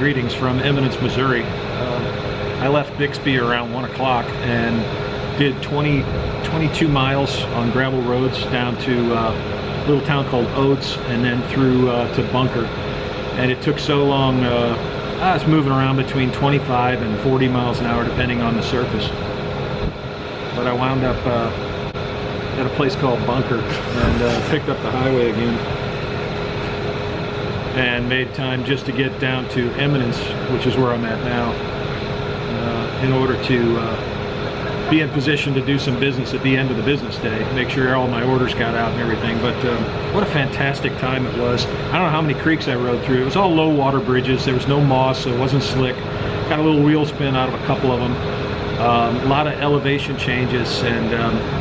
greetings from Eminence, Missouri. I left Bixby around 1 o'clock and did 22 miles on gravel roads down to a little town called Oates, and then through to Bunker. And it took so long, I was moving around between 25 and 40 miles an hour depending on the surface. But I wound up at a place called Bunker and picked up the highway again. And made time just to get down to Eminence, which is where I'm at now, in order to be in position to do some business at the end of the business day, make sure all my orders got out and everything. But what a fantastic time it was. I don't know how many creeks I rode through. It was all low water bridges. There was no moss, so it wasn't slick. Got a little wheel spin out of a couple of them. A lot of elevation changes, and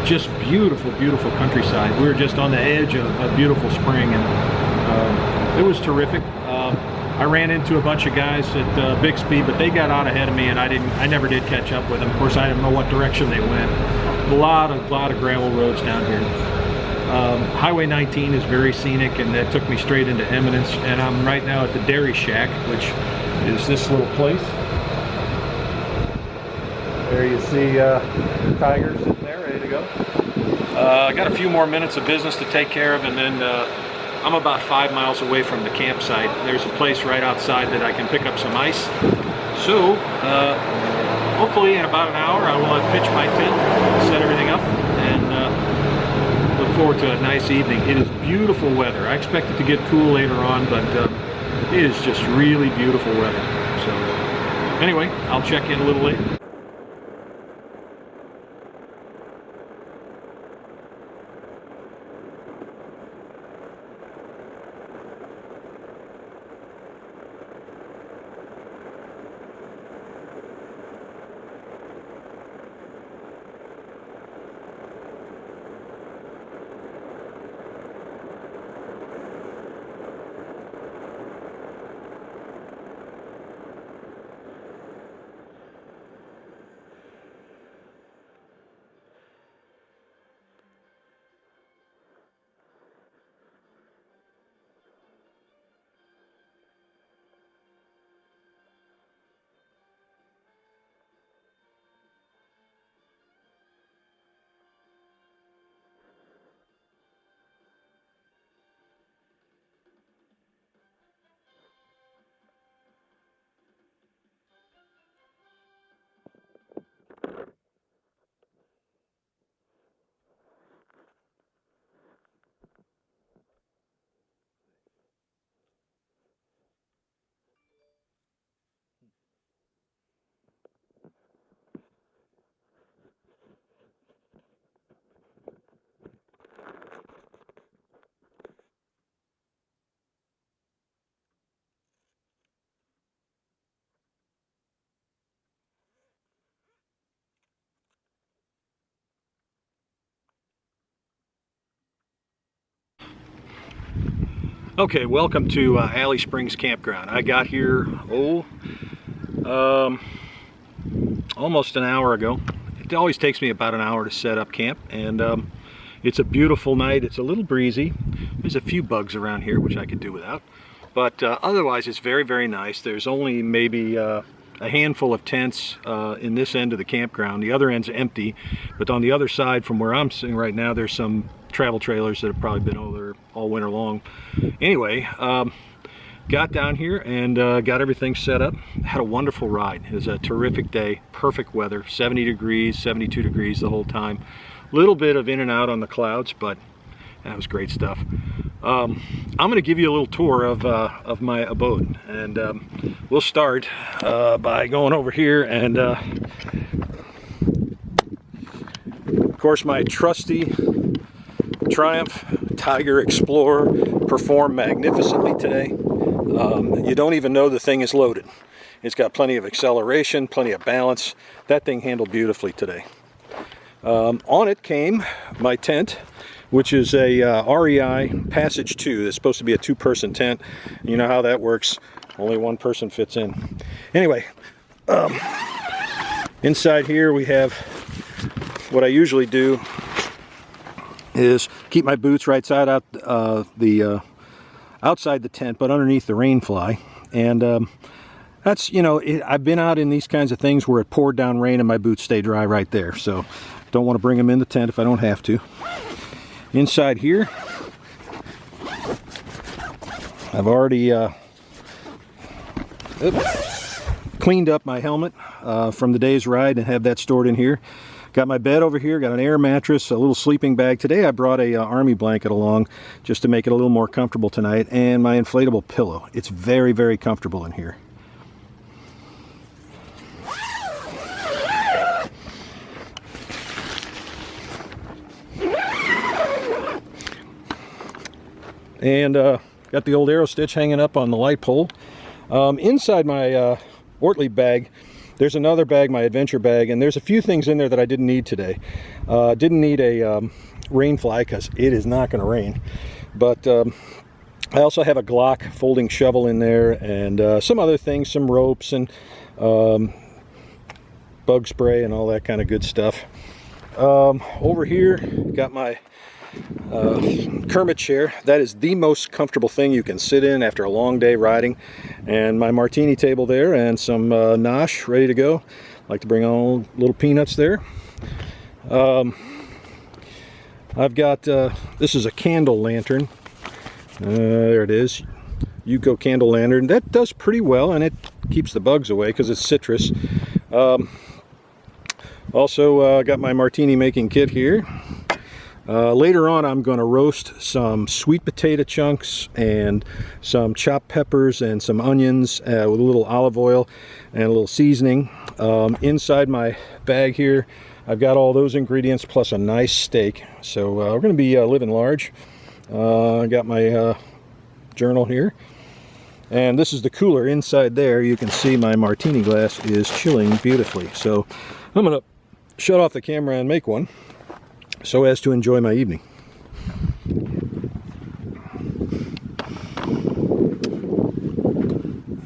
just beautiful, beautiful countryside. We were just on the edge of a beautiful spring, and it was terrific. I ran into a bunch of guys at Bixby, but they got out ahead of me, and I never did catch up with them. Of course, I didn't know what direction they went. A lot of gravel roads down here. Highway 19 is very scenic, and that took me straight into Eminence. And I'm right now at the Dairy Shack, which is this little place. There you see Tiger sitting there, ready to go. I got a few more minutes of business to take care of, and then I'm about 5 miles away from the campsite. There's a place right outside that I can pick up some ice. So, hopefully in about an hour I will pitch my tent, set everything up, and look forward to a nice evening. It is beautiful weather. I expect it to get cool later on, but it is just really beautiful weather. So, anyway, I'll check in a little later. Okay, welcome to Alley Springs Campground. I got here, almost an hour ago. It always takes me about an hour to set up camp, and it's a beautiful night. It's a little breezy. There's a few bugs around here, which I could do without. But otherwise, it's very, very nice. There's only maybe a handful of tents in this end of the campground. The other end's empty, but on the other side from where I'm sitting right now, there's some travel trailers that have probably been over there all winter long. Anyway, got down here and got everything set up. Had a wonderful ride. It was a terrific day, perfect weather, 70 degrees, 72 degrees the whole time. Little bit of in and out on the clouds, but that was great stuff. I'm going to give you a little tour of my abode, and we'll start by going over here, and of course my trusty Triumph Tiger Explorer performed magnificently today. You don't even know the thing is loaded. It's got plenty of acceleration, plenty of balance. That thing handled beautifully today. On it came my tent, which is a REI Passage 2. It's supposed to be a two-person tent. You know how that works. Only one person fits in. Anyway, inside here we have what I usually do is keep my boots right side out outside the tent, but underneath the rain fly. And That's, you know, I've been out in these kinds of things where it poured down rain and my boots stay dry right there. So don't want to bring them in the tent if I don't have to. Inside here, I've already cleaned up my helmet from the day's ride and have that stored in here. Got my bed over here, got an air mattress, a little sleeping bag. Today I brought a army blanket along just to make it a little more comfortable tonight, and my inflatable pillow. It's very, very comfortable in here. And got the old arrow stitch hanging up on the light pole. Inside my Ortlieb bag, there's another bag, my adventure bag, and there's a few things in there that I didn't need today. Didn't need a rain fly because it is not going to rain. But I also have a Glock folding shovel in there, and some other things, some ropes and bug spray and all that kind of good stuff. Over here, got my Kermit chair. That is the most comfortable thing you can sit in after a long day riding, and my martini table there, and some nosh ready to go. Like to bring on little peanuts there. I've got this is a candle lantern. There it is, Yuko candle lantern. That does pretty well, and it keeps the bugs away because it's citrus. Also got my martini making kit here. Later on, I'm going to roast some sweet potato chunks and some chopped peppers and some onions with a little olive oil and a little seasoning. Inside my bag here, I've got all those ingredients plus a nice steak. So we're going to be living large. I got my journal here. And this is the cooler. Inside there, you can see my martini glass is chilling beautifully. So I'm going to shut off the camera and make one, so as to enjoy my evening.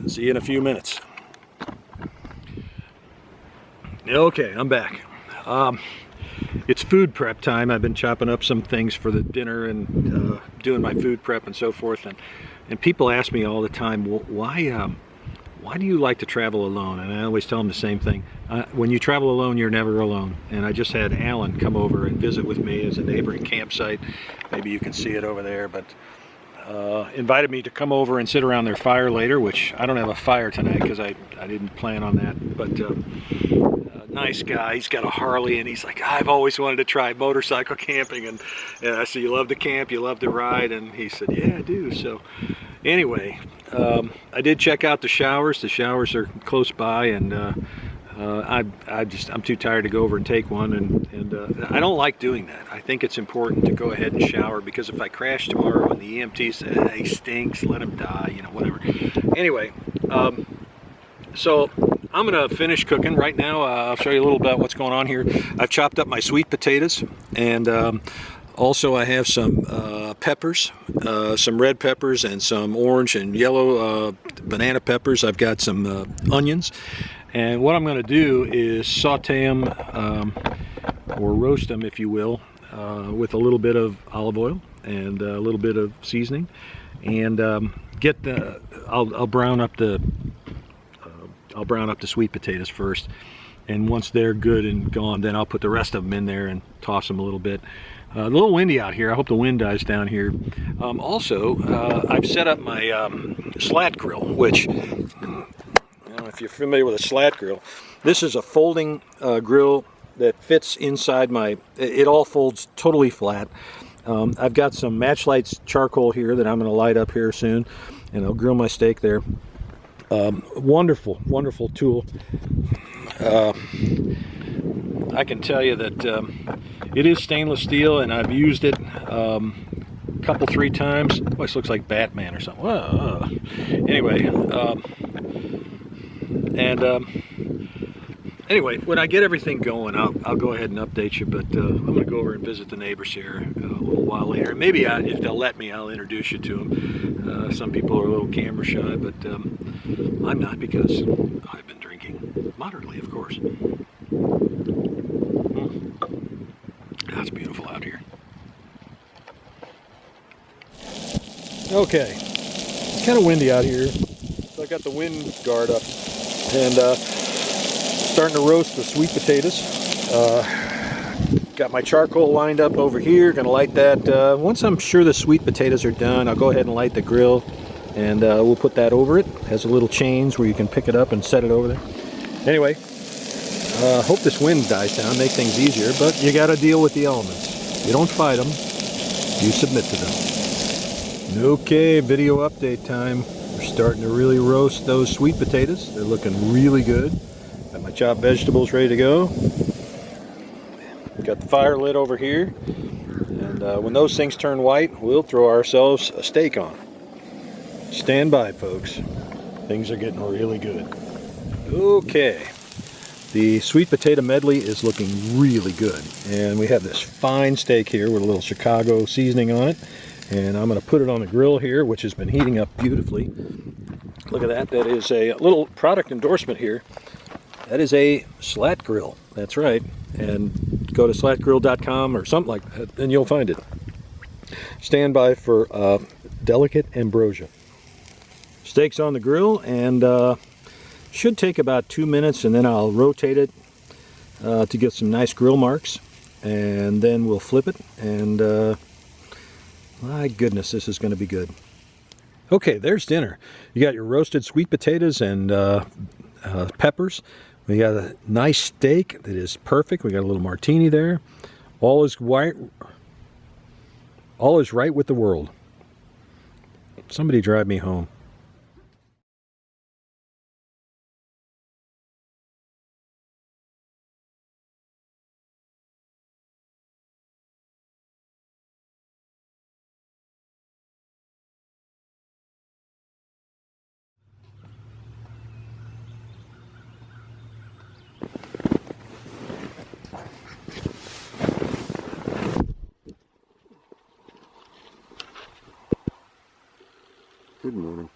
See you in a few minutes. Okay, I'm back. It's food prep time. I've been chopping up some things for the dinner and doing my food prep and so forth. And people ask me all the time, well, why do you like to travel alone? And I always tell them the same thing. When you travel alone, you're never alone. And I just had Alan come over and visit with me as a neighboring campsite. Maybe you can see it over there, but invited me to come over and sit around their fire later, which I don't have a fire tonight because I didn't plan on that. But nice guy. He's got a Harley, and he's like, I've always wanted to try motorcycle camping. And I said, you love to camp, you love to ride? And he said, yeah, I do. So anyway, I did check out the showers. The showers are close by, and I'm too tired to go over and take one, and I don't like doing that. I think it's important to go ahead and shower, because if I crash tomorrow and the EMT says, hey, he stinks, let him die, you know, whatever. Anyway, so I'm gonna finish cooking right now. I'll show you a little about what's going on here. I've chopped up my sweet potatoes, and also I have some peppers, some red peppers and some orange and yellow banana peppers. I've got some onions, and what I'm going to do is saute them or roast them, if you will, with a little bit of olive oil and a little bit of seasoning, and I'll brown up the sweet potatoes first, and once they're good and gone, then I'll put the rest of them in there and toss them a little bit. A little windy out here. I hope the wind dies down here. Also, I've set up my slat grill, which, if you're familiar with a slat grill, this is a folding grill that fits inside it all folds totally flat. I've got some Matchlights charcoal here that I'm going to light up here soon, and I'll grill my steak there. Wonderful, wonderful tool. I can tell you that it is stainless steel, and I've used it three times. Boy, this looks like Batman or something. Whoa. Anyway, anyway, when I get everything going, I'll go ahead and update you. But I'm going to go over and visit the neighbors here a little while later. Maybe if they'll let me, I'll introduce you to them. Some people are a little camera shy, but I'm not, because I've been drinking moderately, of course. That's beautiful out here. Okay, it's kind of windy out here. It's like got the wind guard up and starting to roast the sweet potatoes. Got my charcoal lined up over here. Gonna light that. Once I'm sure the sweet potatoes are done, I'll go ahead and light the grill, and we'll put that over it. It has a little chains where you can pick it up and set it over there. Anyway, hope this wind dies down, make things easier, but you got to deal with the elements. You don't fight them, you submit to them. Okay, video update time. We're starting to really roast those sweet potatoes. They're looking really good. Got my chopped vegetables ready to go. Got the fire lit over here, and when those things turn white, we'll throw ourselves a steak on. Stand by, folks. Things are getting really good. Okay, the sweet potato medley is looking really good, and we have this fine steak here with a little Chicago seasoning on it, and I'm going to put it on the grill here, which has been heating up beautifully. Look at that. That is a little product endorsement here. That is a slat grill. That's right. And go to slatgrill.com or something like that, and you'll find it. Stand by for delicate ambrosia. Steak's on the grill, and should take about 2 minutes, and then I'll rotate it to get some nice grill marks, and then we'll flip it, and my goodness, this is going to be good. Okay, there's dinner. You got your roasted sweet potatoes and peppers. We got a nice steak that is perfect. We got a little martini there. All is right with the world. Somebody drive me home. Good morning.